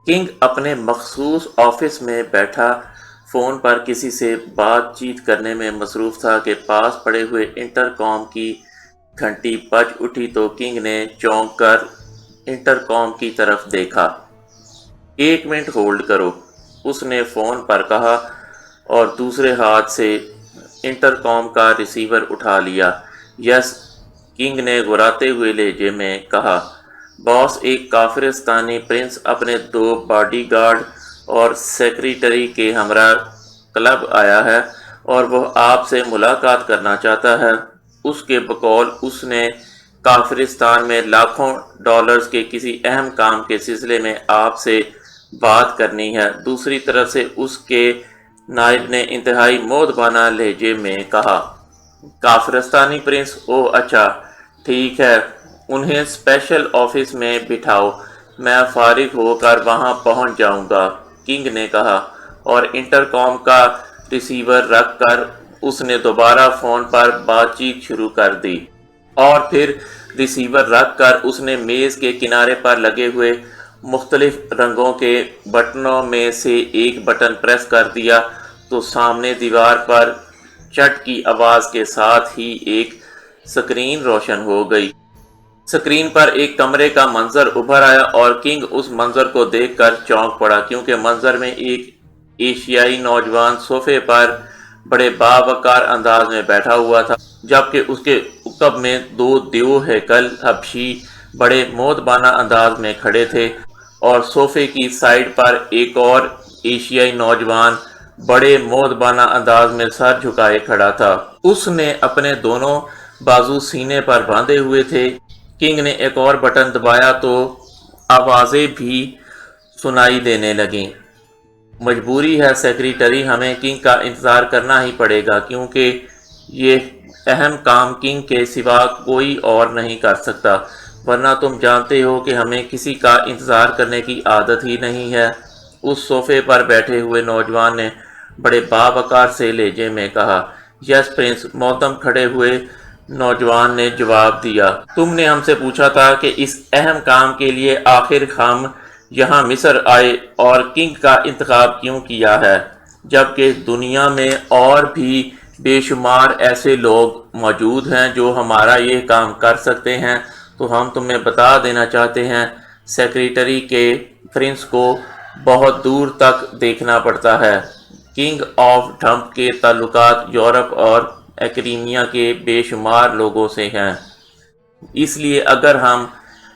King اپنے مخصوص office میں بیٹھا فون پر کسی سے بات چیت کرنے میں مصروف تھا کہ پاس پڑے ہوئے انٹر کام کی گھنٹی بج اٹھی تو کنگ نے چونک کر انٹر کام کی طرف دیکھا۔ ایک منٹ ہولڈ کرو، اس نے فون پر کہا اور دوسرے ہاتھ سے انٹر کام کا ریسیور اٹھا لیا۔ یس، کنگ نے گھراتے ہوئے لہجے میں کہا۔ باس، ایک کافرستانی پرنس اپنے 2 باڈی گارڈ اور سیکریٹری کے ہمراہ کلب آیا ہے اور وہ آپ سے ملاقات کرنا چاہتا ہے۔ اس کے بقول اس نے کافرستان میں لاکھوں ڈالرز کے کسی اہم کام کے سلسلے میں آپ سے بات کرنی ہے۔ دوسری طرف سے اس کے نائب نے انتہائی مؤدبانہ لہجے میں کہا۔ کافرستانی پرنس، او اچھا، ٹھیک ہے، انہیں اسپیشل آفس میں بٹھاؤ، میں فارغ ہو کر وہاں پہنچ جاؤں گا، کنگ نے کہا، اور انٹر کام کا ریسیور رکھ کر اس نے دوبارہ فون پر بات چیت شروع کر دی۔ اور پھر ریسیور رکھ کر اس نے میز کے کنارے پر لگے ہوئے مختلف رنگوں کے بٹنوں میں سے ایک بٹن پریس کر دیا تو سامنے دیوار پر چٹ کی آواز کے ساتھ ہی ایک سکرین روشن ہو گئی۔ سکرین پر ایک کمرے کا منظر ابھر آیا اور کنگ اس منظر کو دیکھ کر چونک پڑا، کیونکہ منظر میں ایک ایشیائی نوجوان صوفے پر بڑے باوقار انداز میں بیٹھا ہوا تھا، جبکہ اس کے عقب میں 2 دیو ہیکل حبشی بڑے مؤدبانہ انداز میں کھڑے تھے، اور صوفے کی سائیڈ پر ایک اور ایشیائی نوجوان بڑے مؤدبانہ انداز میں سر جھکائے کھڑا تھا۔ اس نے اپنے دونوں بازو سینے پر باندھے ہوئے تھے۔ کنگ نے ایک اور بٹن دبایا تو آوازیں بھی سنائی دینے لگیں۔ مجبوری ہے سیکریٹری، ہمیں کنگ کا انتظار کرنا ہی پڑے گا، کیونکہ یہ اہم کام کنگ کے سوا کوئی اور نہیں کر سکتا، ورنہ تم جانتے ہو کہ ہمیں کسی کا انتظار کرنے کی عادت ہی نہیں ہے۔ اس صوفے پر بیٹھے ہوئے نوجوان نے بڑے باوقار سے لہجے میں کہا۔ یس پرنس، محترم کھڑے ہوئے نوجوان نے جواب دیا۔ تم نے ہم سے پوچھا تھا کہ اس اہم کام کے لیے آخر ہم یہاں مصر آئے اور کنگ کا انتخاب کیوں کیا ہے، جبکہ دنیا میں اور بھی بے شمار ایسے لوگ موجود ہیں جو ہمارا یہ کام کر سکتے ہیں، تو ہم تمہیں بتا دینا چاہتے ہیں سیکریٹری کے پرنس کو بہت دور تک دیکھنا پڑتا ہے۔ کنگ آف ڈھمپ کے تعلقات یورپ اور ایکڈیمیا کے بے شمار لوگوں سے ہیں، اس لیے اگر ہم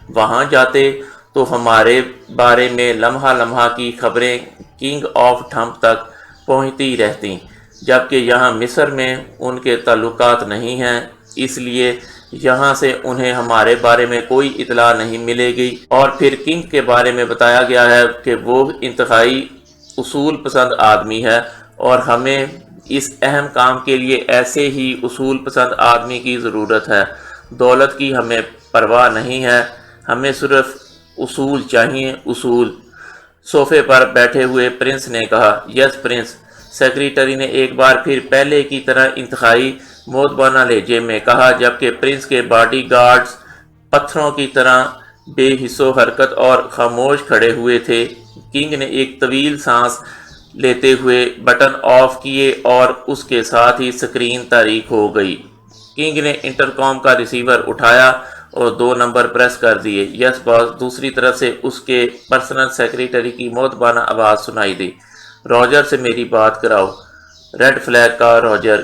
وہاں جاتے تو ہمارے بارے میں لمحہ لمحہ کی خبریں کنگ آف ڈھمپ تک پہنچتی رہتی، جبکہ یہاں مصر میں ان کے تعلقات نہیں ہیں، اس لیے یہاں سے انہیں ہمارے بارے میں کوئی اطلاع نہیں ملے گی۔ اور پھر کنگ کے بارے میں بتایا گیا ہے کہ وہ انتہائی اصول پسند آدمی ہے، اور ہمیں اس اہم کام کے لیے ایسے ہی اصول پسند آدمی کی ضرورت ہے۔ دولت کی ہمیں پرواہ نہیں ہے، ہمیں صرف اصول چاہیے، اصول، صوفے پر بیٹھے ہوئے پرنس نے کہا۔ یس پرنس، سیکریٹری نے ایک بار پھر پہلے کی طرح انتہائی مؤدبانہ لہجے میں کہا، جبکہ پرنس کے باڈی گارڈز پتھروں کی طرح بے حس و حرکت اور خاموش کھڑے ہوئے تھے۔ کنگ نے ایک طویل سانس لیتے ہوئے بٹن آف کیے اور اس کے ساتھ ہی سکرین تاریک ہو گئی۔ کنگ نے انٹر کام کا ریسیور اٹھایا اور 2 نمبر پریس کر دیے۔ یس باس، دوسری طرف سے اس کے پرسنل سیکریٹری کی مؤدبانہ آواز سنائی دی۔ راجر سے میری بات کراؤ، ریڈ فلیگ کا راجر،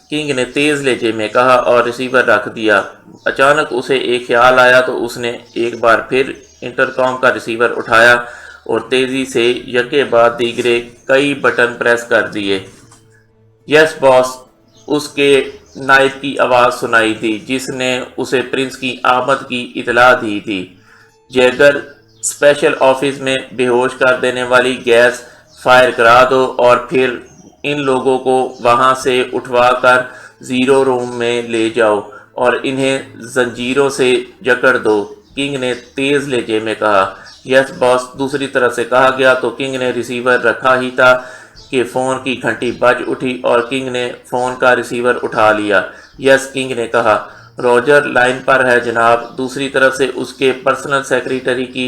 کنگ نے تیز لہجے میں کہا اور ریسیور رکھ دیا۔ اچانک اسے ایک خیال آیا تو اس نے ایک بار پھر انٹر کام کا ریسیور اٹھایا اور تیزی سے یکے بعد دیگرے کئی بٹن پریس کر دیے۔ یس باس، اس کے نائب کی آواز سنائی دی، جس نے اسے پرنس کی آمد کی اطلاع دی تھی۔ جیگر، اسپیشل آفس میں بے ہوش کر دینے والی گیس فائر کرا دو اور پھر ان لوگوں کو وہاں سے اٹھوا کر 0 روم میں لے جاؤ اور انہیں زنجیروں سے جکڑ دو، کنگ نے تیز لہجے میں کہا۔ یس باس، دوسری طرف سے کہا گیا تو کنگ نے ریسیور رکھا ہی تھا کہ فون کی گھنٹی بج اٹھی اور کنگ نے فون کا ریسیور اٹھا لیا۔ یس، کنگ نے کہا۔ راجر لائن پر ہے جناب، دوسری طرف سے اس کے پرسنل سیکریٹری کی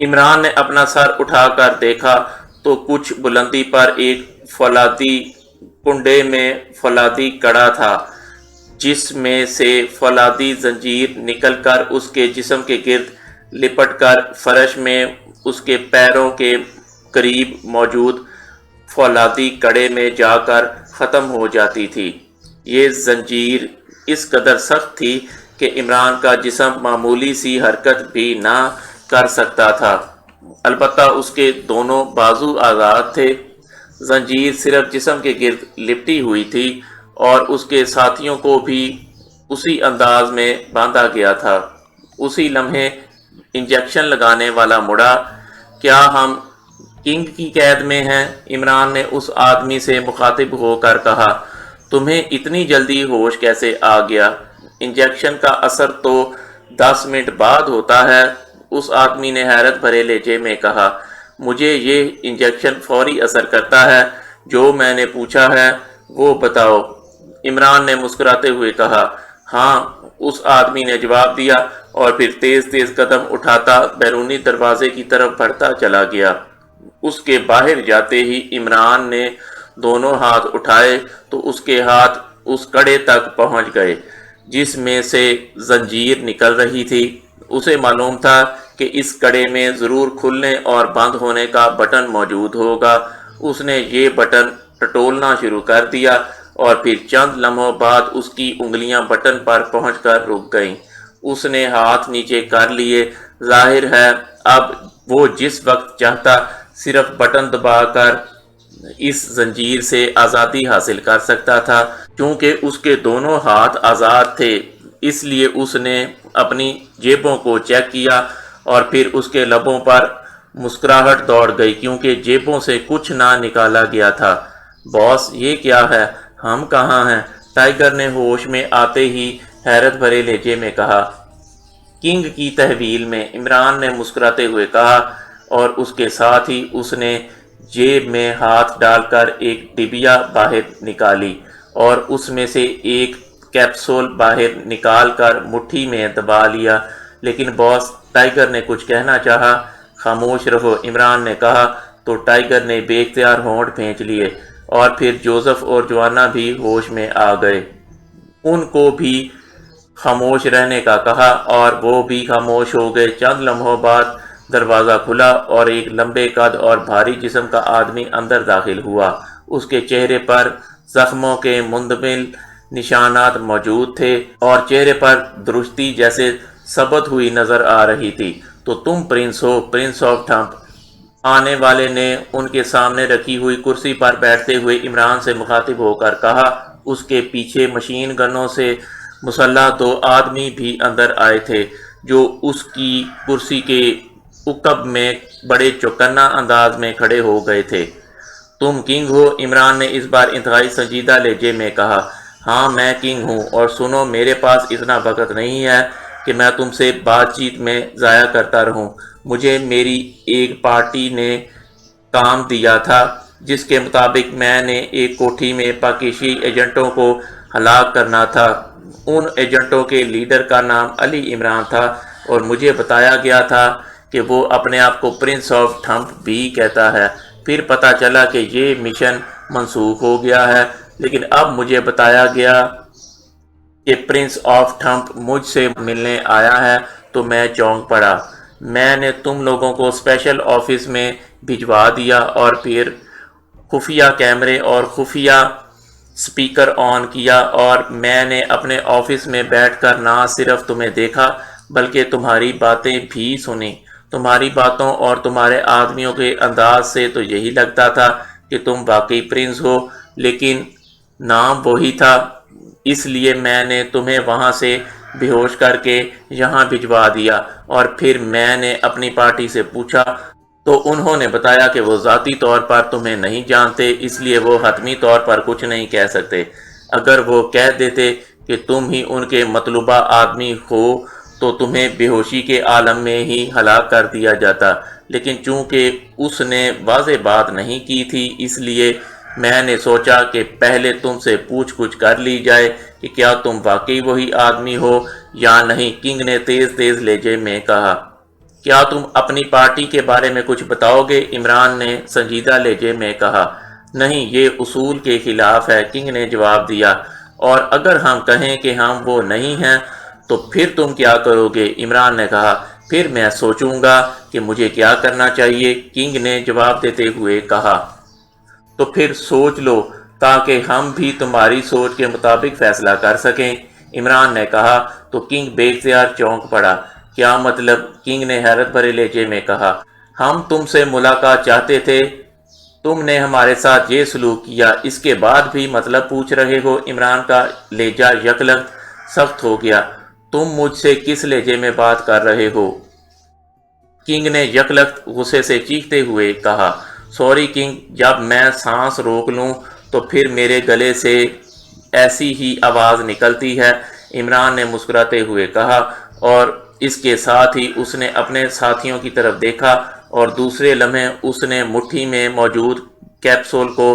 عمران نے اپنا سر اٹھا کر دیکھا تو کچھ بلندی پر ایک فولادی کنڈے میں فولادی کڑا تھا، جس میں سے فولادی زنجیر نکل کر اس کے جسم کے گرد لپٹ کر فرش میں اس کے پیروں کے قریب موجود فولادی کڑے میں جا کر ختم ہو جاتی تھی۔ یہ زنجیر اس قدر سخت تھی کہ عمران کا جسم معمولی سی حرکت بھی نہ کر سکتا تھا، البتہ اس کے دونوں بازو آزاد تھے۔ زنجیر صرف جسم کے گرد لپٹی ہوئی تھی اور اس کے ساتھیوں کو بھی اسی انداز میں باندھا گیا تھا۔ اسی لمحے انجیکشن لگانے والا مڑا۔ کیا ہم کنگ کی قید میں ہیں؟ عمران نے اس آدمی سے مخاطب ہو کر کہا۔ تمہیں اتنی جلدی ہوش کیسے آ گیا؟ انجیکشن کا اثر تو 10 منٹ بعد ہوتا ہے، اس آدمی نے حیرت بھرے لہجے میں کہا۔ مجھے یہ انجیکشن فوری اثر کرتا ہے؟ جو میں نے پوچھا ہے وہ بتاؤ، عمران نے مسکراتے ہوئے کہا۔ ہاں، اس آدمی نے جواب دیا اور پھر تیز تیز قدم اٹھاتا بیرونی دروازے کی طرف بڑھتا چلا گیا۔ اس کے باہر جاتے ہی عمران نے دونوں ہاتھ اٹھائے تو اس کے ہاتھ اس کڑے تک پہنچ گئے جس میں سے زنجیر نکل رہی تھی۔ اسے معلوم تھا کہ اس کڑے میں ضرور کھلنے اور بند ہونے کا بٹن موجود ہوگا۔ اس نے یہ بٹن ٹٹولنا شروع کر دیا اور پھر چند لمحوں بعد اس کی انگلیاں بٹن پر پہنچ کر رک گئیں۔ اس نے ہاتھ نیچے کر لیے۔ ظاہر ہے اب وہ جس وقت چاہتا صرف بٹن دبا کر اس زنجیر سے آزادی حاصل کر سکتا تھا۔ چونکہ اس کے دونوں ہاتھ آزاد تھے اس لیے اس نے اپنی جیبوں کو چیک کیا اور پھر اس کے لبوں پر مسکراہٹ دوڑ گئی کیونکہ جیبوں سے کچھ نہ نکالا گیا تھا۔ باس، یہ کیا ہے؟ ہم کہاں ہیں؟ ٹائیگر نے ہوش میں آتے ہی حیرت بھرے لہجے میں کہا۔ کنگ کی تحویل میں، عمران نے مسکراتے ہوئے کہا اور اس کے ساتھ ہی اس نے جیب میں ہاتھ ڈال کر ایک ڈبیا باہر نکالی اور اس میں سے ایک کیپسول باہر نکال کر مٹھی میں دبا لیا۔ لیکن باس، ٹائیگر نے کچھ کہنا چاہا۔ خاموش رہو، عمران نے کہا تو ٹائیگر نے بے اختیار ہونٹ پھینچ لیے اور پھر جوزف اور جوانا بھی ہوش میں آ گئے۔ ان کو بھی خاموش رہنے کا کہا اور وہ بھی خاموش ہو گئے۔ چند لمحوں بعد دروازہ کھلا اور ایک لمبے قد اور بھاری جسم کا آدمی اندر داخل ہوا۔ اس کے چہرے پر زخموں کے مندمل نشانات موجود تھے اور چہرے پر درشتی جیسے ثبت ہوئی نظر آ رہی تھی۔ تو تم پرنس ہو، پرنس آف ٹھمپ؟ آنے والے نے ان کے سامنے رکھی ہوئی کرسی پر بیٹھتے ہوئے عمران سے مخاطب ہو کر کہا۔ اس کے پیچھے مشین گنوں سے مسلح 2 آدمی بھی اندر آئے تھے جو اس کی کرسی کے عقب میں بڑے چوکنا انداز میں کھڑے ہو گئے تھے۔ تم کنگ ہو؟ عمران نے اس بار انتہائی سنجیدہ لہجے میں کہا۔ ہاں، میں کنگ ہوں اور سنو، میرے پاس اتنا وقت نہیں ہے کہ میں تم سے بات چیت میں ضائع کرتا رہوں۔ مجھے میری ایک پارٹی نے کام دیا تھا جس کے مطابق میں نے ایک کوٹھی میں پاکیشی ایجنٹوں کو ہلاک کرنا تھا۔ ان ایجنٹوں کے لیڈر کا نام علی عمران تھا اور مجھے بتایا گیا تھا کہ وہ اپنے آپ کو پرنس آف ٹھمپ بھی کہتا ہے۔ پھر پتہ چلا کہ یہ مشن منسوخ ہو گیا ہے، لیکن اب مجھے بتایا گیا کہ پرنس آف ٹھمپ مجھ سے ملنے آیا ہے تو میں چونک پڑا۔ میں نے تم لوگوں کو اسپیشل آفس میں بھجوا دیا اور پھر خفیہ کیمرے اور خفیہ سپیکر آن کیا اور میں نے اپنے آفس میں بیٹھ کر نہ صرف تمہیں دیکھا بلکہ تمہاری باتیں بھی سنی۔ تمہاری باتوں اور تمہارے آدمیوں کے انداز سے تو یہی لگتا تھا کہ تم واقعی پرنس ہو، لیکن نام وہی تھا۔ اس لیے میں نے تمہیں وہاں سے بے ہوش کر کے یہاں بھجوا دیا اور پھر میں نے اپنی پارٹی سے پوچھا تو انہوں نے بتایا کہ وہ ذاتی طور پر تمہیں نہیں جانتے، اس لیے وہ حتمی طور پر کچھ نہیں کہہ سکتے۔ اگر وہ کہہ دیتے کہ تم ہی ان کے مطلوبہ آدمی ہو تو تمہیں بے ہوشی کے عالم میں ہی ہلاک کر دیا جاتا، لیکن چونکہ اس نے واضح بات نہیں کی تھی اس لیے میں نے سوچا کہ پہلے تم سے پوچھ گچھ کر لی جائے کہ کیا تم واقعی وہی آدمی ہو یا نہیں، کنگ نے تیز تیز لہجے میں کہا۔ کیا تم اپنی پارٹی کے بارے میں کچھ بتاؤ گے؟ عمران نے سنجیدہ لہجے میں کہا۔ نہیں، یہ اصول کے خلاف ہے، کنگ نے جواب دیا۔ اور اگر ہم کہیں کہ ہم وہ نہیں ہیں تو پھر تم کیا کرو گے؟ عمران نے کہا۔ پھر میں سوچوں گا کہ مجھے کیا کرنا چاہیے، کنگ نے جواب دیتے ہوئے کہا۔ تو پھر سوچ لو تاکہ ہم بھی تمہاری سوچ کے مطابق فیصلہ کر سکیں، عمران نے کہا۔ تو کنگ بے اختیار چونک پڑا۔ کیا مطلب؟ کنگ نے حیرت بھرے لہجے میں کہا۔ ہم تم سے ملاقات چاہتے تھے، تم نے ہمارے ساتھ یہ سلوک کیا، اس کے بعد بھی مطلب پوچھ رہے ہو؟ عمران کا لہجہ یکلخت سخت ہو گیا۔ تم مجھ سے کس لہجے میں بات کر رہے ہو؟ کنگ نے یکلخت غصے سے چیختے ہوئے کہا۔ سوری کنگ، جب میں سانس روک لوں تو پھر میرے گلے سے ایسی ہی آواز نکلتی ہے، عمران نے مسکراتے ہوئے کہا، اور اس کے ساتھ ہی اس نے اپنے ساتھیوں کی طرف دیکھا اور دوسرے لمحے اس نے مٹھی میں موجود کیپسول کو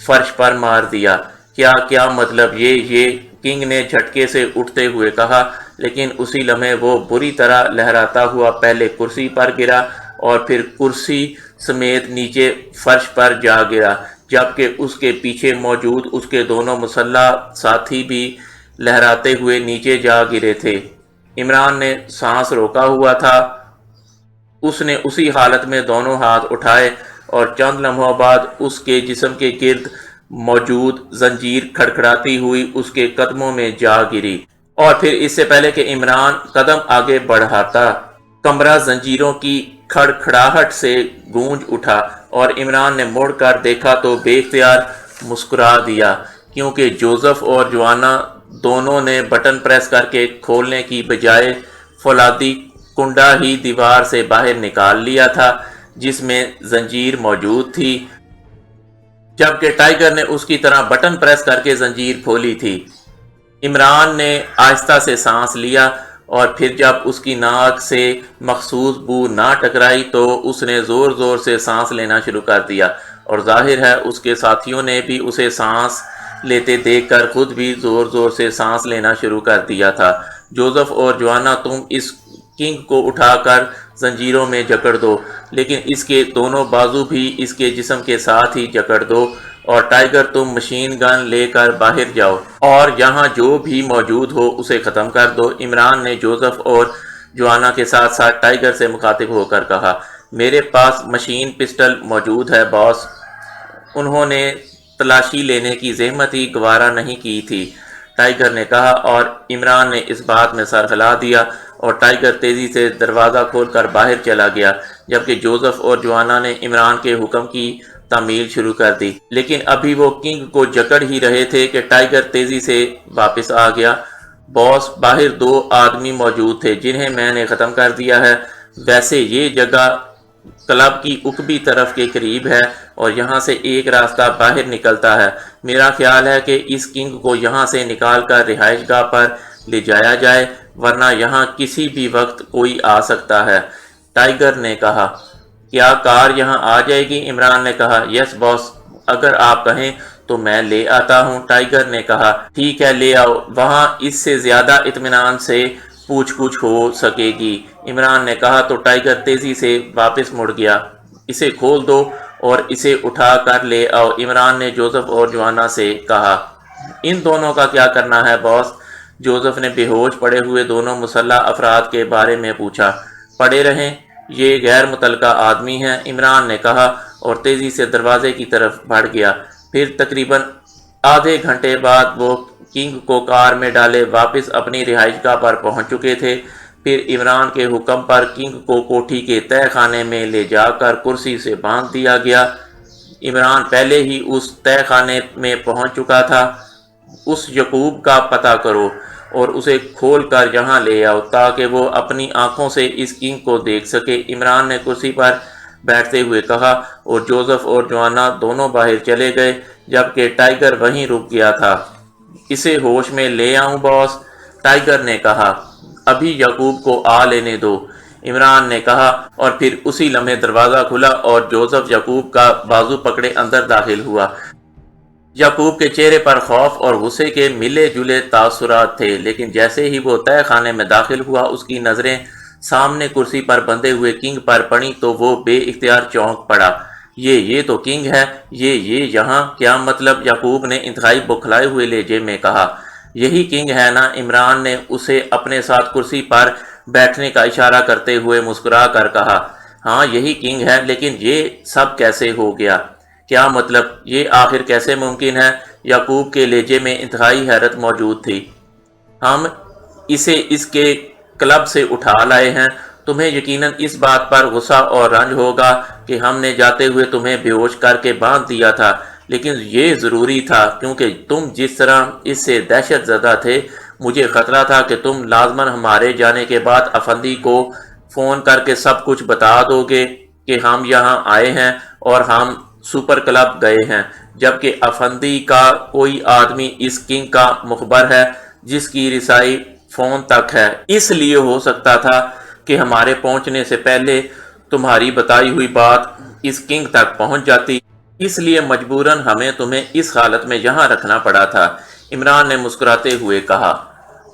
فرش پر مار دیا۔ کیا مطلب یہ کنگ نے جھٹکے سے اٹھتے ہوئے کہا، لیکن اسی لمحے وہ بری طرح لہراتا ہوا پہلے کرسی پر گرا اور پھر کرسی سمیت نیچے فرش پر جا گرا، جبکہ اس کے پیچھے موجود اس کے دونوں مسلح ساتھی بھی لہراتے ہوئے نیچے جا گرے تھے۔ عمران نے سانس روکا ہوا تھا، اس نے اسی حالت میں دونوں ہاتھ اٹھائے اور چند لمحوں بعد اس کے جسم کے گرد موجود زنجیر کھڑکھڑاتی ہوئی اس کے قدموں میں جا گری، اور پھر اس سے پہلے کہ عمران قدم آگے بڑھاتا، کمرہ زنجیروں کی کھڑکھڑاہٹ سے گونج اٹھا اور عمران نے مڑ کر دیکھا تو بے اختیار مسکرا دیا، کیونکہ جوزف اور جوانا دونوں نے بٹن پریس کر کے کھولنے کی بجائے فولادی کنڈا ہی دیوار سے باہر نکال لیا تھا جس میں زنجیر موجود تھی، جبکہ ٹائیگر نے اس کی طرح بٹن پریس کر کے زنجیر کھولی تھی۔ عمران نے آہستہ سے سانس لیا اور پھر جب اس کی ناک سے مخصوص بو نہ ٹکرائی تو اس نے زور زور سے سانس لینا شروع کر دیا، اور ظاہر ہے اس کے ساتھیوں نے بھی اسے سانس لیتے دیکھ کر خود بھی زور زور سے سانس لینا شروع کر دیا تھا۔ جوزف اور جوانا، تم اس کنگ کو اٹھا کر زنجیروں میں جکڑ دو، لیکن اس کے دونوں بازو بھی اس کے جسم کے ساتھ ہی جکڑ دو، اور ٹائیگر تم مشین گن لے کر باہر جاؤ اور یہاں جو بھی موجود ہو اسے ختم کر دو۔ عمران نے جوزف اور جوانا کے ساتھ ساتھ ٹائیگر سے مخاطب ہو کر کہا۔ میرے پاس مشین پسٹل موجود ہے باس۔ انہوں نے تلاشی لینے کی زحمت ہی گوارا نہیں کی تھی، ٹائیگر نے کہا، اور عمران نے اس بات میں سر ہلا دیا اور ٹائیگر تیزی سے دروازہ کھول کر باہر چلا گیا، جبکہ جوزف اور جوانا نے عمران کے حکم کی تعمیل شروع کر دی۔ لیکن ابھی وہ کنگ کو جکڑ ہی رہے تھے کہ ٹائیگر تیزی سے واپس آ گیا۔ باس، باہر دو آدمی موجود تھے جنہیں میں نے ختم کر دیا ہے۔ ویسے یہ جگہ کلب کی عقبی طرف کے قریب ہے اور یہاں سے ایک راستہ باہر نکلتا ہے۔ میرا خیال ہے کہ اس کنگ کو یہاں سے نکال کر رہائش گاہ پر لے جایا جائے، ورنہ یہاں کسی بھی وقت کوئی آ سکتا ہے، ٹائیگر نے کہا۔ کیا کار یہاں آ جائے گی؟ عمران نے کہا۔ یس باس، اگر آپ کہیں تو میں لے آتا ہوں، ٹائیگر نے کہا۔ ٹھیک ہے، لے آؤ، وہاں اس سے زیادہ اطمینان سے پوچھ گچھ ہو سکے گی، عمران نے کہا۔ تو ٹائیگر تیزی سے واپس مڑ گیا۔ اسے کھول دو اور اسے اٹھا کر لے آؤ، عمران نے جوزف اور جوانا سے کہا۔ ان دونوں کا کیا کرنا ہے باس؟ جوزف نے بے ہوش پڑے ہوئے دونوں مسلح افراد کے بارے میں پوچھا۔ پڑے رہیں، یہ غیر متعلقہ آدمی ہیں، عمران نے کہا اور تیزی سے دروازے کی طرف بڑھ گیا۔ پھر تقریباً آدھے گھنٹے بعد وہ کنگ کو کار میں ڈالے واپس اپنی رہائش گاہ پر پہنچ چکے تھے۔ پھر عمران کے حکم پر کنگ کو کوٹھی کے تہہ خانے میں لے جا کر کرسی سے باندھ دیا گیا۔ عمران پہلے ہی اس تہہ خانے میں پہنچ چکا تھا۔ اس یعقوب کا پتہ کرو اور اسے کھول کر یہاں لے آؤ تاکہ وہ اپنی آنکھوں سے اس کنگ کو دیکھ سکے، عمران نے کرسی پر بیٹھتے ہوئے کہا، اور جوزف اور جوانا دونوں باہر چلے گئے جبکہ ٹائیگر وہیں رک گیا تھا۔ اسے ہوش میں لے آؤں باس، ٹائیگر نے کہا۔ ابھی یعقوب کو آ لینے دو، عمران نے کہا، اور پھر اسی لمحے دروازہ کھلا اور جوزف یعقوب کا بازو پکڑے اندر داخل ہوا۔ یعقوب کے چہرے پر خوف اور غصے کے ملے جلے تاثرات تھے، لیکن جیسے ہی وہ تہہ خانے میں داخل ہوا اس کی نظریں سامنے کرسی پر بندھے ہوئے کنگ پر پڑی تو وہ بے اختیار چونک پڑا۔ یہ تو کنگ ہے، یہ یہاں کیا مطلب؟ یعقوب نے انتہائی بوکھلائے ہوئے لہجے میں کہا۔ یہی کنگ ہے نا؟ عمران نے اسے اپنے ساتھ کرسی پر بیٹھنے کا اشارہ کرتے ہوئے مسکرا کر کہا۔ ہاں یہی کنگ ہے، لیکن یہ سب کیسے ہو گیا؟ کیا مطلب؟ یہ آخر کیسے ممکن ہے؟ یعقوب کے لہجے میں انتہائی حیرت موجود تھی۔ ہم اسے اس کے کلب سے اٹھا لائے ہیں۔ تمہیں یقیناً اس بات پر غصہ اور رنج ہوگا کہ ہم نے جاتے ہوئے تمہیں بے ہوش کر کے باندھ دیا تھا، لیکن یہ ضروری تھا کیونکہ تم جس طرح اس سے دہشت زدہ تھے، مجھے خطرہ تھا کہ تم لازماً ہمارے جانے کے بعد افندی کو فون کر کے سب کچھ بتا دو گے کہ ہم یہاں آئے ہیں اور ہم سپر کلب گئے ہیں، جبکہ افندی کا کوئی آدمی اس کنگ کا مخبر ہے جس کی رسائی فون تک ہے۔ اس لیے ہو سکتا تھا کہ ہمارے پہنچنے سے پہلے تمہاری بتائی ہوئی بات اس کنگ تک پہنچ جاتی، اس لیے مجبوراً ہمیں تمہیں اس حالت میں یہاں رکھنا پڑا تھا۔ عمران نے مسکراتے ہوئے کہا۔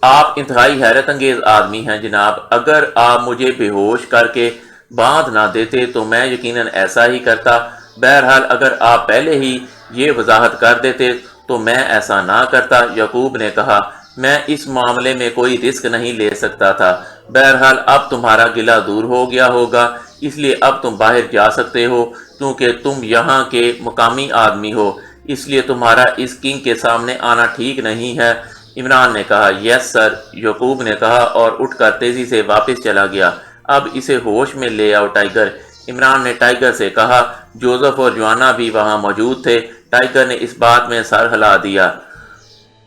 آپ انتہائی حیرت انگیز آدمی ہیں جناب۔ اگر آپ مجھے بے ہوش کر کے باندھ نہ دیتے تو میں یقیناً ایسا ہی کرتا۔ بہرحال اگر آپ پہلے ہی یہ وضاحت کر دیتے تو میں ایسا نہ کرتا۔ یعقوب نے کہا۔ میں اس معاملے میں کوئی رسک نہیں لے سکتا تھا۔ بہرحال اب تمہارا گلہ دور ہو گیا ہوگا، اس لیے اب تم باہر جا سکتے ہو کیونکہ تم یہاں کے مقامی آدمی ہو، اس لیے تمہارا اس کنگ کے سامنے آنا ٹھیک نہیں ہے۔ عمران نے کہا۔ یس سر، یعقوب نے کہا اور اٹھ کر تیزی سے واپس چلا گیا۔ اب اسے ہوش میں لے آؤ ٹائیگر، عمران نے ٹائیگر سے کہا۔ جوزف اور جوانا بھی وہاں موجود تھے۔ ٹائیگر نے اس بات میں سر ہلا دیا۔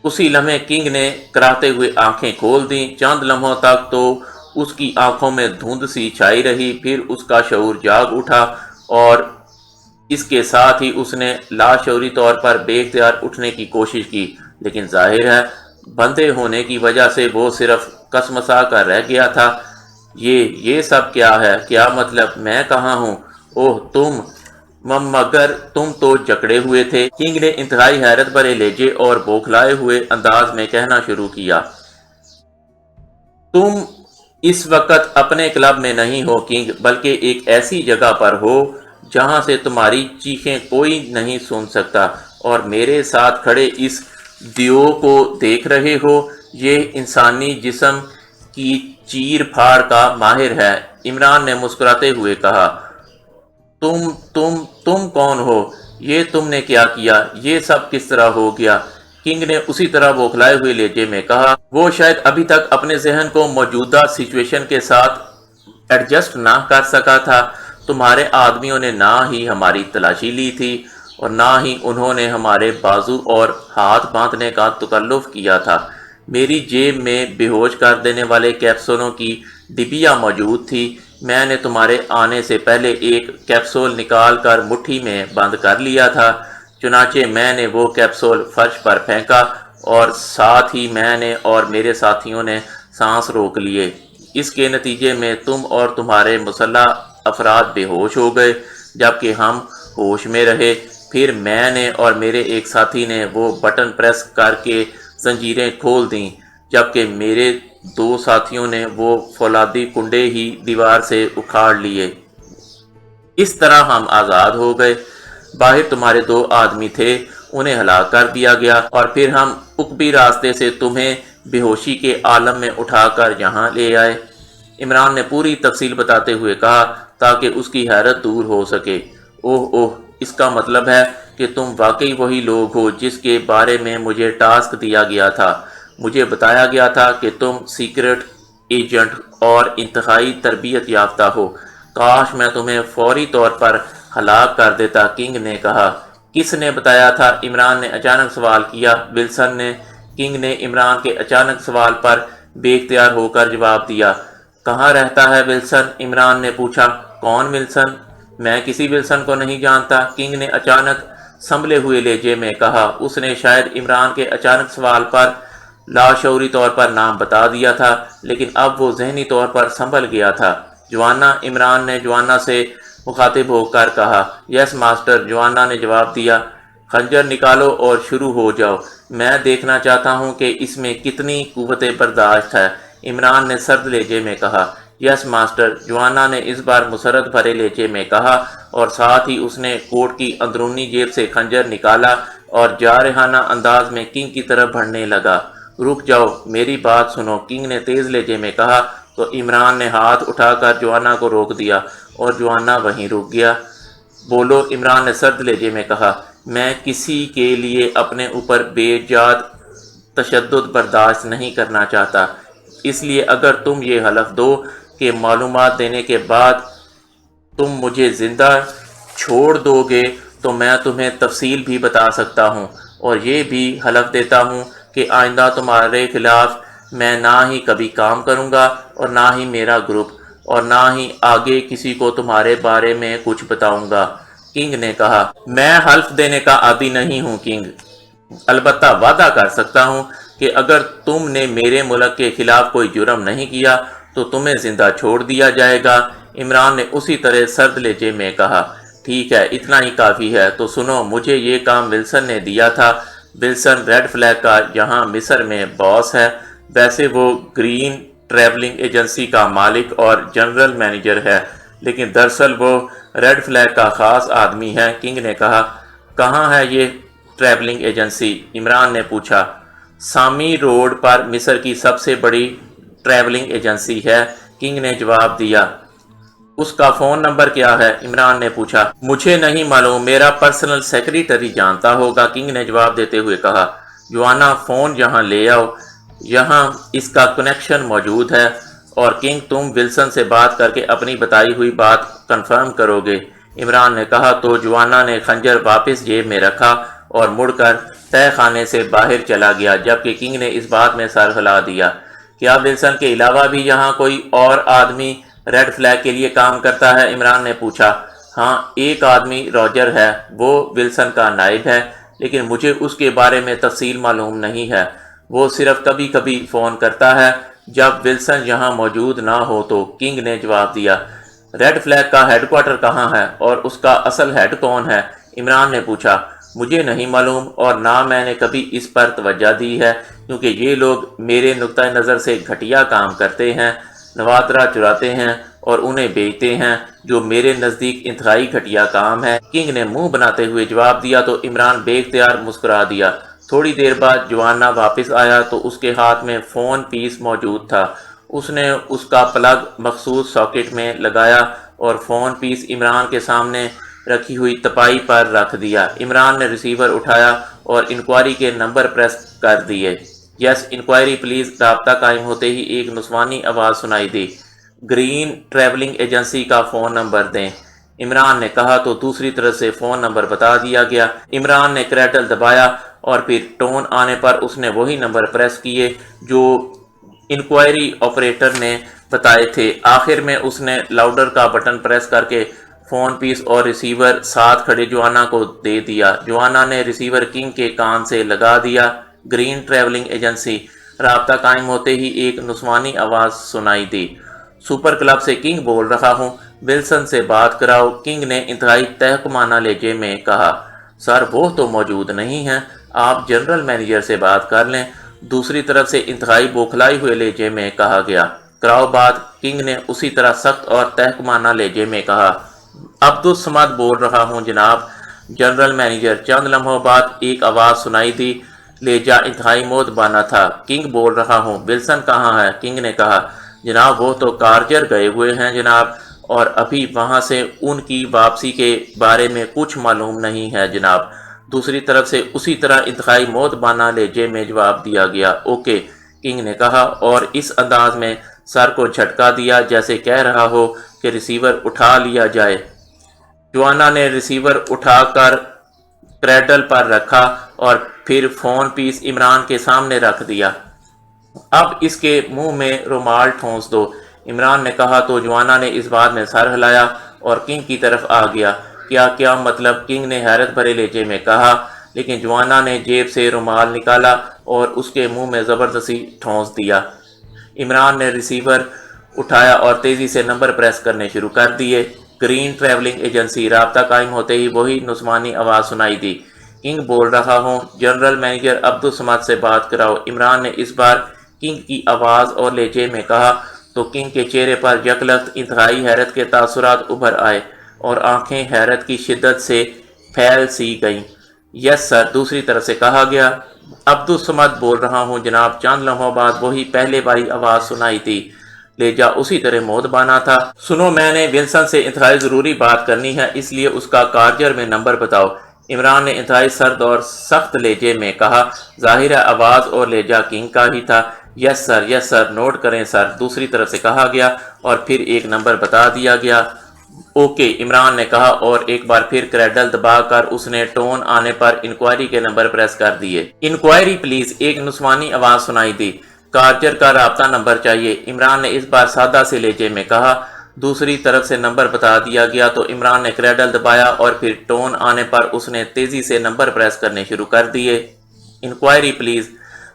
اسی لمحے کنگ نے کراہتے ہوئے آنکھیں کھول دیں۔ چند لمحوں تک تو اس کی آنکھوں میں دھند سی چھائی رہی، پھر اس کا شعور جاگ اٹھا اور اس کے ساتھ ہی اس نے لاشعوری طور پر بے اختیار اٹھنے کی کوشش کی، لیکن ظاہر ہے بندھے ہونے کی وجہ سے وہ صرف کسمسا کر رہ گیا تھا۔ یہ سب کیا ہے؟ کیا مطلب؟ میں کہاں ہوں؟ اوہ تم، مگر تم تو جکڑے ہوئے تھے، کنگ نے انتہائی حیرت بھرے لہجے اور بوکھلائے ہوئے انداز میں کہنا شروع کیا۔ تم اس وقت اپنے کلب میں نہیں ہو کنگ، بلکہ ایک ایسی جگہ پر ہو جہاں سے تمہاری چیخیں کوئی نہیں سن سکتا، اور میرے ساتھ کھڑے اس دیو کو دیکھ رہے ہو۔ یہ انسانی جسم کی چیر پھاڑ کا ماہر ہے، عمران نے مسکراتے ہوئے کہا۔ تم کون ہو؟ یہ تم نے کیا کیا؟ یہ سب کس طرح ہو گیا؟ کنگ نے اسی طرح بوکھلائے ہوئے لہجے میں کہا۔ وہ شاید ابھی تک اپنے ذہن کو موجودہ سچویشن کے ساتھ ایڈجسٹ نہ کر سکا تھا۔ تمہارے آدمیوں نے نہ ہی ہماری تلاشی لی تھی اور نہ ہی انہوں نے ہمارے بازو اور ہاتھ باندھنے کا تکلف کیا تھا۔ میری جیب میں بے ہوش کر دینے والے کیپسولوں کی ڈبیا موجود تھی۔ میں نے تمہارے آنے سے پہلے ایک کیپسول نکال کر مٹھی میں بند کر لیا تھا، چنانچہ میں نے وہ کیپسول فرش پر پھینکا اور ساتھ ہی میں نے اور میرے ساتھیوں نے سانس روک لیے۔ اس کے نتیجے میں تم اور تمہارے مسلح افراد بے ہوش ہو گئے، جبکہ ہم ہوش میں رہے۔ پھر میں نے اور میرے ایک ساتھی نے وہ بٹن پریس کر کے زنجیریں کھول دیں، جبکہ میرے دو ساتھیوں نے وہ فولادی کنڈے ہی دیوار سے اکھاڑ لیے۔ اس طرح ہم آزاد ہو گئے۔ باہر تمہارے دو آدمی تھے، انہیں ہلاک کر دیا گیا، اور پھر ہم عقبی راستے سے تمہیں بے ہوشی کے عالم میں اٹھا کر یہاں لے آئے، عمران نے پوری تفصیل بتاتے ہوئے کہا تاکہ اس کی حیرت دور ہو سکے۔ اوہ، اس کا مطلب ہے کہ تم واقعی وہی لوگ ہو جس کے بارے میں مجھے ٹاسک دیا گیا تھا۔ مجھے بتایا گیا تھا کہ تم سیکرٹ ایجنٹ اور انتہائی تربیت یافتہ ہو۔ کاش میں تمہیں فوری طور پر ہلاک کر دیتا، کنگ نے کہا۔ کس نے بتایا تھا؟ عمران نے اچانک سوال کیا۔ ولسن نے، کنگ نے عمران کے اچانک سوال پر بے اختیار ہو کر جواب دیا۔ کہاں رہتا ہے ولسن؟ عمران نے پوچھا۔ کون ولسن؟ میں کسی ولسن کو نہیں جانتا، کنگ نے اچانک سنبھلے ہوئے لہجے میں کہا۔ اس نے شاید عمران کے اچانک سوال پر لاشعوری طور پر نام بتا دیا تھا، لیکن اب وہ ذہنی طور پر سنبھل گیا تھا۔ جوانا، عمران نے جوانا سے مخاطب ہو کر کہا۔ یس ماسٹر، جوانا نے جواب دیا۔ خنجر نکالو اور شروع ہو جاؤ، میں دیکھنا چاہتا ہوں کہ اس میں کتنی قوت برداشت ہے، عمران نے سرد لہجے میں کہا۔ یس ماسٹر، جوانا نے اس بار مسرت بھرے لہجے میں کہا، اور ساتھ ہی اس نے کوٹ کی اندرونی جیب سے خنجر نکالا اور جارحانہ انداز میں کنگ کی طرف بڑھنے لگا۔ رک جاؤ، میری بات سنو، کنگ نے تیز لہجے میں کہا، تو عمران نے ہاتھ اٹھا کر جوانا کو روک دیا اور جوانا وہیں رک گیا۔ بولو، عمران نے سرد لہجے میں کہا، میں کسی کے لیے اپنے اوپر بے جات تشدد برداشت نہیں کرنا چاہتا، اس لیے اگر تم یہ حلف دو کہ معلومات دینے کے بعد تم مجھے زندہ چھوڑ دو گے تو میں تمہیں تفصیل بھی بتا سکتا ہوں، اور یہ بھی حلف دیتا ہوں کہ آئندہ تمہارے خلاف میں نہ ہی کبھی کام کروں گا اور نہ ہی میرا گروپ، اور نہ ہی آگے کسی کو تمہارے بارے میں کچھ بتاؤں گا۔ کنگ نے کہا، میں حلف دینے کا عادی نہیں ہوں کنگ، البتہ وعدہ کر سکتا ہوں کہ اگر تم نے میرے ملک کے خلاف کوئی جرم نہیں کیا تو تمہیں زندہ چھوڑ دیا جائے گا۔ عمران نے اسی طرح سرد لہجے میں کہا، ٹھیک ہے، اتنا ہی کافی ہے، تو سنو، مجھے یہ کام ولسن نے دیا تھا۔ ولسن ریڈ فلیگ کا یہاں مصر میں باس ہے، ویسے وہ گرین ٹریولنگ ایجنسی کا مالک اور جنرل مینیجر ہے، لیکن دراصل وہ ریڈ فلیگ کا خاص آدمی ہے۔ کنگ نے کہا، کہاں ہے یہ ٹریولنگ ایجنسی؟ عمران نے پوچھا۔ سامی روڈ پر مصر کی سب سے بڑی ٹریولنگ ایجنسی ہے، کنگ نے جواب دیا۔ اس کا فون نمبر کیا ہے؟ عمران نے پوچھا۔ مجھے نہیں معلوم، میرا پرسنل سیکریٹری جانتا ہوگا، کنگ نے جواب دیتے ہوئے کہا۔ جوانا، فون یہاں لے آؤ، یہاں اس کا کنیکشن موجود ہے، اور کنگ تم ولسن سے بات کر کے اپنی بتائی ہوئی بات کنفرم کرو گے۔ عمران نے کہا تو جوانا نے خنجر واپس جیب میں رکھا اور مڑ کر تہہ خانے سے باہر چلا گیا، جبکہ کنگ نے اس بات میں سر ہلا دیا۔ کیا ولسن کے علاوہ بھی یہاں کوئی اور آدمی ریڈ فلیگ کے لیے کام کرتا ہے؟ عمران نے پوچھا۔ ہاں، ایک آدمی راجر ہے، وہ ولسن کا نائب ہے، لیکن مجھے اس کے بارے میں تفصیل معلوم نہیں ہے، وہ صرف کبھی کبھی فون کرتا ہے جب ولسن یہاں موجود نہ ہو تو، کنگ نے جواب دیا۔ ریڈ فلیگ کا ہیڈ کوارٹر کہاں ہے اور اس کا اصل ہیڈ کون ہے؟ عمران نے پوچھا۔ مجھے نہیں معلوم، اور نہ میں نے کبھی اس پر توجہ دی ہے، کیونکہ یہ لوگ میرے نقطہ نظر سے گھٹیا کام کرتے ہیں، نوادرا چراتے ہیں اور انہیں بیچتے ہیں، جو میرے نزدیک انتہائی گھٹیا کام ہے، کنگ نے منہ بناتے ہوئے جواب دیا تو عمران بے اختیار مسکرا دیا۔ تھوڑی دیر بعد جوانا واپس آیا تو اس کے ہاتھ میں فون پیس موجود تھا۔ اس نے اس کا پلگ مخصوص ساکٹ میں لگایا اور فون پیس عمران کے سامنے رکھی ہوئی تپائی پر رکھ دیا۔ عمران نے ریسیور اٹھایا اور انکوائری کے نمبر پریس کر دیے۔ یس انکوائری پلیز، رابطہ قائم ہوتے ہی ایک نسوانی آواز سنائی دی۔ گرین ٹریولنگ ایجنسی کا فون نمبر دیں، عمران نے کہا تو دوسری طرف سے فون نمبر بتا دیا گیا۔ عمران نے کریٹل دبایا اور پھر ٹون آنے پر اس نے وہی نمبر پریس کیے جو انکوائری آپریٹر نے بتائے تھے۔ آخر میں اس نے لاؤڈر کا بٹن پریس کر کے فون پیس اور ریسیور ساتھ کھڑے جوانا کو دے دیا۔ جوانا نے ریسیور کنگ کے کان سے لگا دیا۔ گرین ٹریولنگ ایجنسی، رابطہ قائم ہوتے ہی ایک نسوانی آواز سنائی دی۔ سپر کلب سے کنگ بول رہا ہوں، ولسن سے بات کراؤ، کنگ نے انتہائی تحقمانہ لہجے میں کہا۔ سر، وہ تو موجود نہیں ہیں، آپ جنرل مینیجر سے بات کر لیں، دوسری طرف سے انتہائی بوکھلائی ہوئے لہجے میں کہا گیا۔ کراؤ بات، کنگ نے اسی طرح سخت اور تحقمانہ لہجے میں کہا۔ عبدالصمد بول رہا ہوں جناب، جنرل مینیجر۔ چند لمحوں بعد ایک آواز سنائی دی، لہجہ انتہائی مؤدبانہ تھا۔ کنگ بول رہا ہوں، ولسن کہاں ہے؟ کنگ نے کہا، جناب وہ تو کارجر گئے ہوئے ہیں جناب، اور ابھی وہاں سے ان کی واپسی کے بارے میں کچھ معلوم نہیں ہے جناب۔ دوسری طرف سے اسی طرح انتہائی مؤدبانہ لہجے میں جواب دیا گیا۔ اوکے، کنگ نے کہا اور اس انداز میں سر کو جھٹکا دیا جیسے کہہ رہا ہو کہ ریسیور اٹھا لیا جائے۔ جوانا نے ریسیور اٹھا کر کریڈل پر رکھا اور پھر فون پیس عمران کے سامنے رکھ دیا۔ اب اس کے منہ میں رومال ٹھونس دو، عمران نے کہا تو جوانا نے اس بات میں سر ہلایا اور کنگ کی طرف آ گیا۔ کیا مطلب؟ کنگ نے حیرت بھرے لہجے میں کہا، لیکن جوانا نے جیب سے رومال نکالا اور اس کے منہ میں زبردستی ٹھونس دیا۔ عمران نے ریسیور اٹھایا اور تیزی سے نمبر پریس کرنے شروع کر دیے۔ گرین ٹریولنگ ایجنسی، رابطہ قائم ہوتے ہی وہی نسوانی آواز سنائی دی۔ کنگ بول رہا ہوں، جنرل مینیجر عبدالصمد سے بات کراؤ۔ عمران نے اس بار کنگ کی آواز اور لہجے میں کہا تو تو کنگ کے چہرے پر یکلخت انتہائی حیرت کے تاثرات ابھر آئے اور آنکھیں حیرت کی شدت سے پھیل سی گئیں۔ یس سر، دوسری طرف سے کہا گیا۔ عبدالصمد بول رہا ہوں جناب۔ چند لمحوں بعد وہی پہلے والی آواز سنائی دی۔ لہجہ اسی طرح مودبانہ تھا۔ سنو، میں نے ولسن سے انتہائی ضروری بات کرنی ہے، اس لیے اس کا کارجر میں نمبر بتاؤ۔ عمران نے انتہائی سرد اور سخت لہجے میں کہا۔ ظاہر ہے آواز اور لہجہ کنگ کا ہی تھا۔ یس سر، یس سر، نوٹ کریں سر، دوسری طرف سے کہا گیا اور پھر ایک نمبر بتا دیا گیا۔ اوکے، عمران نے کہا اور ایک بار پھر کریڈل دبا کر اس نے ٹون آنے پر انکوائری کے نمبر پریس کر دیے۔ انکوائری پلیز، ایک نسوانی آواز سنائی دی۔ کارجر کا رابطہ نمبر چاہیے، عمران نے اس بار سادہ سے لہجے میں کہا۔ دوسری طرف سے نمبر بتا دیا گیا تو عمران نے کریڈل دبایا اور پھر ٹون آنے پر اس نے تیزی سے نمبر پریس کرنے شروع کر دیے۔ Enquiry please.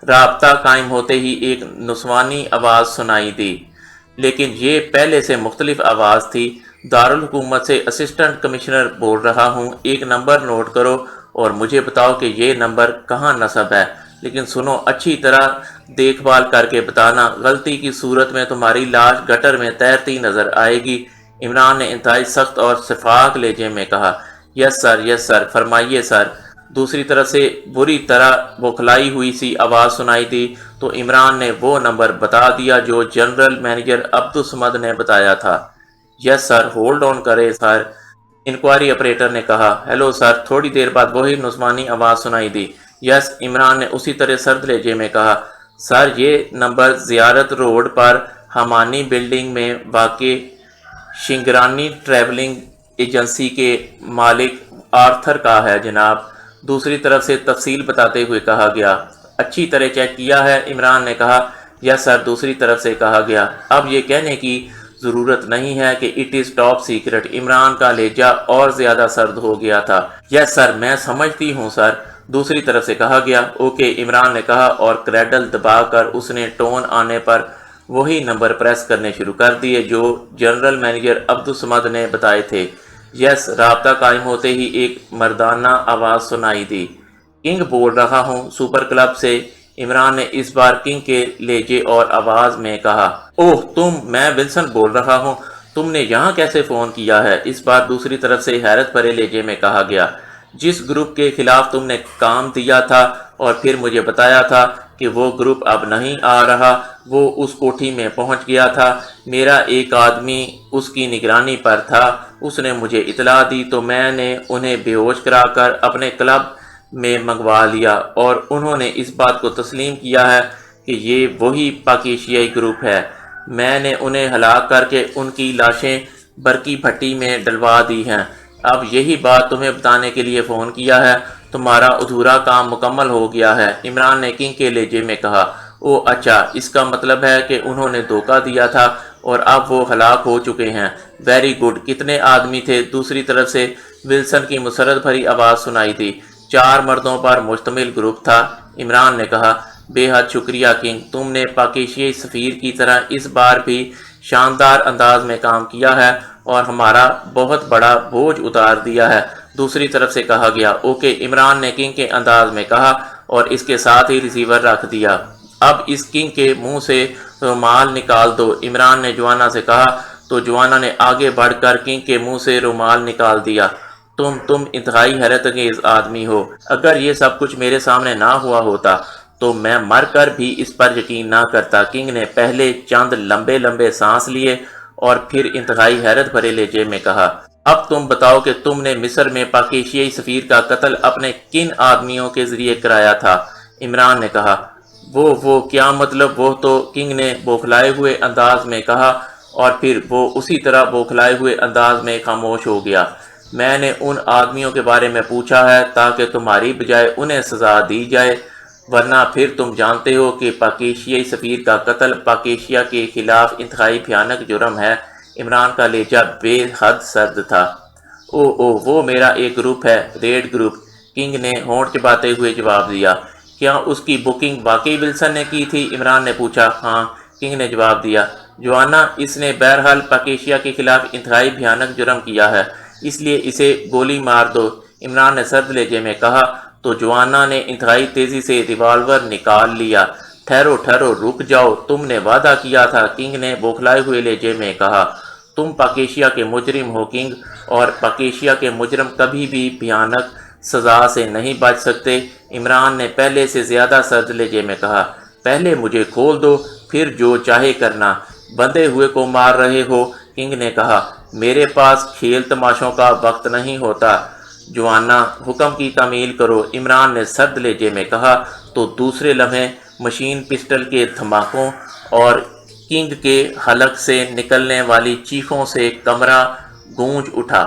رابطہ قائم ہوتے ہی ایک نسوانی آواز سنائی دی، لیکن یہ پہلے سے مختلف آواز تھی۔ دارالحکومت سے اسسٹنٹ کمشنر بول رہا ہوں، ایک نمبر نوٹ کرو اور مجھے بتاؤ کہ یہ نمبر کہاں نصب ہے، لیکن سنو، اچھی طرح دیکھ بھال کر کے بتانا، غلطی کی صورت میں تمہاری لاش گٹر میں تیرتی نظر آئے گی۔ عمران نے انتہائی سخت اور شفاف لہجے میں کہا۔ یس سر، یس سر، فرمائیے سر۔ دوسری طرف سے بری طرح بوکھلائی ہوئی سی آواز سنائی دی تو عمران نے وہ نمبر بتا دیا جو جنرل مینیجر عبدالصمد نے بتایا تھا۔ یس سر، ہولڈ آن کرے سر، انکوائری آپریٹر نے کہا۔ Hello sir. تھوڑی دیر بعد وہی نسوانی آواز سنائی دی۔ یس، عمران نے اسی طرح سرد لہجے میں کہا۔ سر، یہ نمبر زیارت روڈ پر ہمانی بلڈنگ میں واقع شنگرانی ٹریولنگ ایجنسی کے مالک آرتھر کا ہے جناب۔ دوسری طرف سے تفصیل بتاتے ہوئے کہا گیا۔ اچھی طرح چیک کیا ہے، عمران نے کہا۔ یس سر، دوسری طرف سے کہا گیا۔ اب یہ کہنے کی ضرورت نہیں ہے کہ it is top secret. Imran کا لہجہ اور زیادہ سرد ہو گیا تھا۔ یس سر، میں سمجھتی ہوں سر، دوسری طرف سے کہا گیا۔ اوکے، عمران نے کہا اور کریڈل دبا کر اس نے ٹون آنے پر وہی نمبر پریس کرنے شروع کر دیے جو جنرل مینیجر عبدالصمد نے بتائے تھے۔ یس، رابطہ قائم ہوتے ہی ایک مردانہ آواز سنائی دی۔ کنگ بول رہا ہوں، سپر کلب سے۔ عمران نے اس بار کنگ کے لہجے اور آواز میں کہا۔ اوہ تم، میں ولسن بول رہا ہوں، تم نے یہاں کیسے فون کیا ہے؟ اس بار دوسری طرف سے حیرت بھرے لہجے میں کہا گیا۔ جس گروپ کے خلاف تم نے کام دیا تھا اور پھر مجھے بتایا تھا کہ وہ گروپ اب نہیں آ رہا، وہ اس کوٹھی میں پہنچ گیا تھا۔ میرا ایک آدمی اس کی نگرانی پر تھا، اس نے مجھے اطلاع دی تو میں نے انہیں بے ہوش کرا کر اپنے کلب میں منگوا لیا اور انہوں نے اس بات کو تسلیم کیا ہے کہ یہ وہی پاکیشیائی گروپ ہے۔ میں نے انہیں ہلاک کر کے ان کی لاشیں برقی بھٹی میں ڈلوا دی ہیں۔ اب یہی بات تمہیں بتانے کے لیے فون کیا ہے۔ تمہارا ادھورا کام مکمل ہو گیا ہے، عمران نے کنگ کے لہجے میں کہا۔ او اچھا، اس کا مطلب ہے کہ انہوں نے دھوکہ دیا تھا اور اب وہ ہلاک ہو چکے ہیں۔ ویری گڈ، کتنے آدمی تھے؟ دوسری طرف سے ولسن کی مسرت بھری آواز سنائی دی۔ 4 مردوں پر مشتمل گروپ تھا، عمران نے کہا۔ بے حد شکریہ کنگ، تم نے پاکیشیائی سفیر کی طرح اس بار بھی شاندار انداز میں کام کیا ہے اور ہمارا بہت بڑا بوجھ اتار دیا ہے، دوسری طرف سے کہا گیا۔ اوکے، عمران نے کنگ کے انداز میں کہا اور اس کے ساتھ ہی ریسیور رکھ دیا۔ اب اس کنگ کے منہ سے رومال نکال دو، عمران نے جوانا سے کہا تو جوانا نے آگے بڑھ کر کنگ کے منہ سے رومال نکال دیا۔ تم انتہائی حیرت انگیز آدمی ہو۔ اگر یہ سب کچھ میرے سامنے نہ ہوا ہوتا تو میں مر کر بھی اس پر یقین نہ کرتا۔ کنگ نے پہلے چند لمبے لمبے سانس لیے اور پھر انتہائی حیرت بھرے لہجے میں کہا۔ اب تم بتاؤ کہ تم نے مصر میں پاکیشیائی سفیر کا قتل اپنے کن آدمیوں کے ذریعے کرایا تھا؟ عمران نے کہا۔ وہ کیا مطلب؟ وہ تو، کنگ نے بوکھلائے ہوئے انداز میں کہا اور پھر وہ اسی طرح بوکھلائے ہوئے انداز میں خاموش ہو گیا۔ میں نے ان آدمیوں کے بارے میں پوچھا ہے تاکہ تمہاری بجائے انہیں سزا دی جائے، ورنہ پھر تم جانتے ہو کہ پاکیشیائی سفیر کا قتل پاکیشیا کے خلاف انتہائی بھیانک جرم ہے۔ عمران کا لہجہ بے حد سرد تھا۔ وہ میرا ایک گروپ ہے، ریڈ گروپ، کنگ نے ہونٹ چباتے ہوئے جواب دیا۔ کیا اس کی بکنگ واقعی ولسن نے کی تھی؟ عمران نے پوچھا۔ ہاں، کنگ نے جواب دیا۔ جوانا، اس نے بہرحال پاکیشیا کے خلاف انتہائی بھیانک جرم کیا ہے، اس لیے اسے گولی مار دو، عمران نے سرد لہجے میں کہا تو جوانا نے انتہائی تیزی سے ریوالور نکال لیا۔ ٹھہرو ٹھہرو رک جاؤ، تم نے وعدہ کیا تھا، کنگ نے بوکھلائے ہوئے لہجے میں کہا۔ تم پاکیشیا کے مجرم ہو کنگ، اور پاکیشیا کے مجرم کبھی بھی بھیانک سزا سے نہیں بچ سکتے، عمران نے پہلے سے زیادہ سرد لہجے میں کہا۔ پہلے مجھے کھول دو، پھر جو چاہے کرنا۔ بندھے ہوئے کو مار رہے ہو، کنگ نے کہا۔ میرے پاس کھیل تماشوں کا وقت نہیں ہوتا، جوانا، حکم کی تعمیل کرو، عمران نے سرد لہجے میں کہا۔ تو دوسرے لمحے مشین پسٹل کے دھماکوں اور کنگ کے حلق سے نکلنے والی چیخوں سے کمرہ گونج اٹھا۔